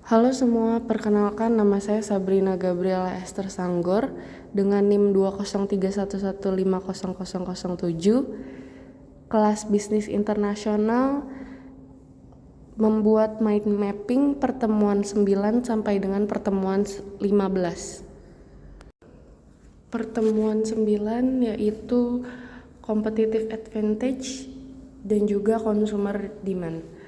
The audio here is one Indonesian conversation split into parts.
Halo semua, perkenalkan nama saya Sabrina Gabriela Esther Sanggor dengan NIM 20311150007, kelas bisnis internasional, membuat mind mapping pertemuan 9 sampai dengan pertemuan 15. Pertemuan 9 yaitu competitive advantage dan juga consumer demand.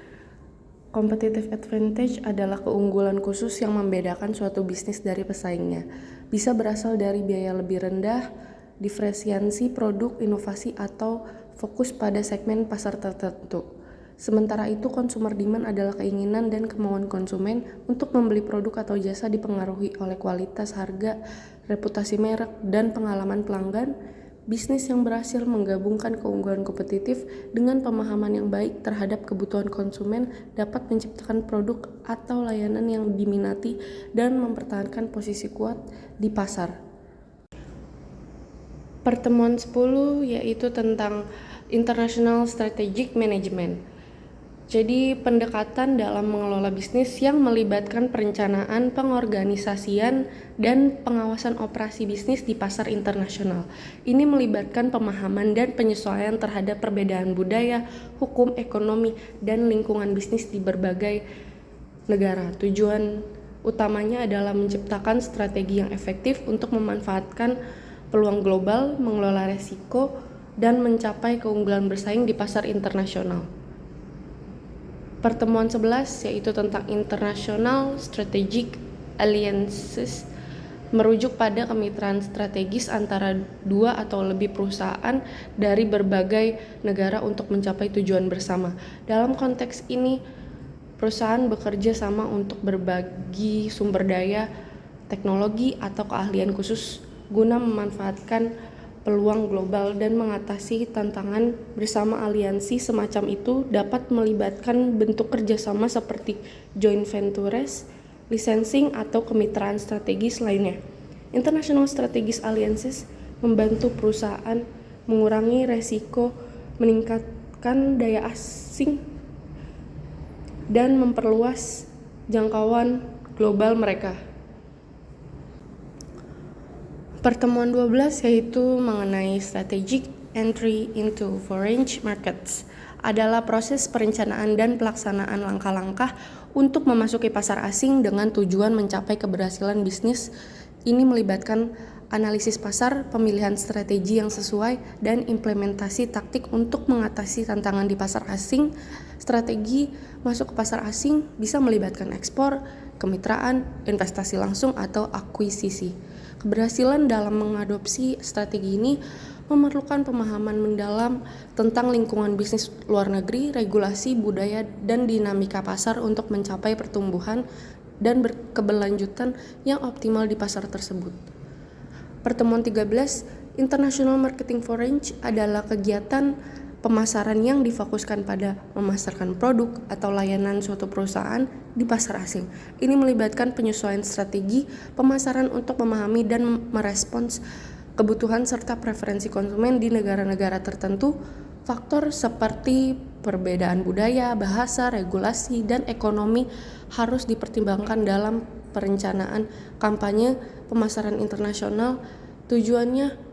Competitive advantage adalah keunggulan khusus yang membedakan suatu bisnis dari pesaingnya. Bisa berasal dari biaya lebih rendah, diferensiasi produk, inovasi, atau fokus pada segmen pasar tertentu. Sementara itu, consumer demand adalah keinginan dan kemauan konsumen untuk membeli produk atau jasa dipengaruhi oleh kualitas, harga, reputasi merek, dan pengalaman pelanggan. Bisnis yang berhasil menggabungkan keunggulan kompetitif dengan pemahaman yang baik terhadap kebutuhan konsumen dapat menciptakan produk atau layanan yang diminati dan mempertahankan posisi kuat di pasar. Pertemuan 10 yaitu tentang International Strategic Management. Jadi pendekatan dalam mengelola bisnis yang melibatkan perencanaan, pengorganisasian, dan pengawasan operasi bisnis di pasar internasional. Ini melibatkan pemahaman dan penyesuaian terhadap perbedaan budaya, hukum, ekonomi, dan lingkungan bisnis di berbagai negara. Tujuan utamanya adalah menciptakan strategi yang efektif untuk memanfaatkan peluang global, mengelola resiko, dan mencapai keunggulan bersaing di pasar internasional. Pertemuan 11 yaitu tentang International Strategic Alliances, merujuk pada kemitraan strategis antara dua atau lebih perusahaan dari berbagai negara untuk mencapai tujuan bersama. Dalam konteks ini, perusahaan bekerja sama untuk berbagi sumber daya, teknologi, atau keahlian khusus guna memanfaatkan peluang global dan mengatasi tantangan bersama. Aliansi semacam itu dapat melibatkan bentuk kerjasama seperti joint ventures, licensing, atau kemitraan strategis lainnya. International Strategic Alliances membantu perusahaan mengurangi resiko, meningkatkan daya asing, dan memperluas jangkauan global mereka. Pertemuan 12 yaitu mengenai strategic entry into foreign markets, adalah proses perencanaan dan pelaksanaan langkah-langkah untuk memasuki pasar asing dengan tujuan mencapai keberhasilan bisnis. Ini melibatkan analisis pasar, pemilihan strategi yang sesuai, dan implementasi taktik untuk mengatasi tantangan di pasar asing. Strategi masuk ke pasar asing bisa melibatkan ekspor, kemitraan, investasi langsung, atau akuisisi. Keberhasilan dalam mengadopsi strategi ini memerlukan pemahaman mendalam tentang lingkungan bisnis luar negeri, regulasi, budaya, dan dinamika pasar untuk mencapai pertumbuhan dan keberlanjutan yang optimal di pasar tersebut. Pertemuan 13, International Marketing for Range, adalah kegiatan pemasaran yang difokuskan pada memasarkan produk atau layanan suatu perusahaan di pasar asing. Ini melibatkan penyesuaian strategi pemasaran untuk memahami dan merespons kebutuhan serta preferensi konsumen di negara-negara tertentu. Faktor seperti perbedaan budaya, bahasa, regulasi, dan ekonomi harus dipertimbangkan dalam perencanaan kampanye pemasaran internasional. Tujuannya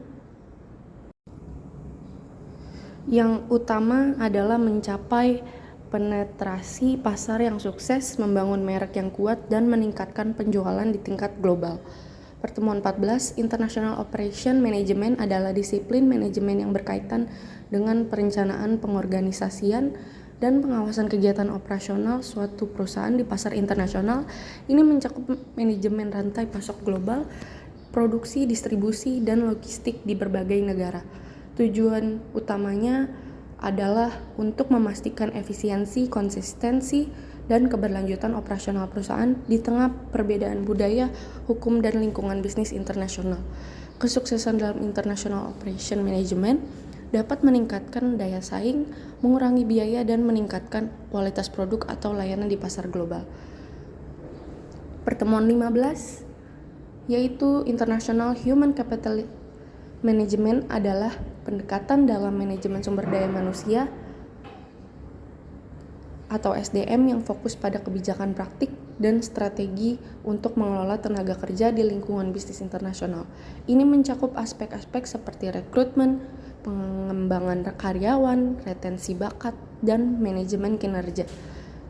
yang utama adalah mencapai penetrasi pasar yang sukses, membangun merek yang kuat, dan meningkatkan penjualan di tingkat global. Pertemuan 14, International Operation Management, adalah disiplin manajemen yang berkaitan dengan perencanaan, pengorganisasian, dan pengawasan kegiatan operasional suatu perusahaan di pasar internasional. Ini mencakup manajemen rantai pasok global, produksi, distribusi, dan logistik di berbagai negara. Tujuan utamanya adalah untuk memastikan efisiensi, konsistensi, dan keberlanjutan operasional perusahaan di tengah perbedaan budaya, hukum, dan lingkungan bisnis internasional. Kesuksesan dalam International Operation Management dapat meningkatkan daya saing, mengurangi biaya, dan meningkatkan kualitas produk atau layanan di pasar global. Pertemuan 15 yaitu International Human Capital Management, adalah pendekatan dalam manajemen sumber daya manusia atau SDM yang fokus pada kebijakan praktik, dan strategi untuk mengelola tenaga kerja di lingkungan bisnis internasional. Ini mencakup aspek-aspek seperti rekrutmen, pengembangan karyawan, retensi bakat, dan manajemen kinerja.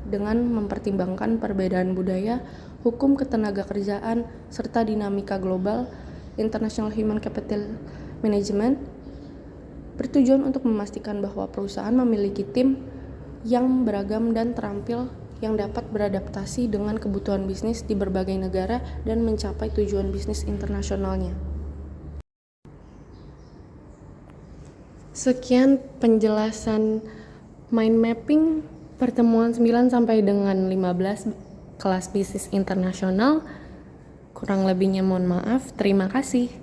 Dengan mempertimbangkan perbedaan budaya, hukum ketenaga kerjaan, serta dinamika global, International Human Capital Management bertujuan untuk memastikan bahwa perusahaan memiliki tim yang beragam dan terampil yang dapat beradaptasi dengan kebutuhan bisnis di berbagai negara dan mencapai tujuan bisnis internasionalnya. Sekian penjelasan mind mapping pertemuan 9 sampai dengan 15 kelas bisnis internasional. Kurang lebihnya mohon maaf. Terima kasih.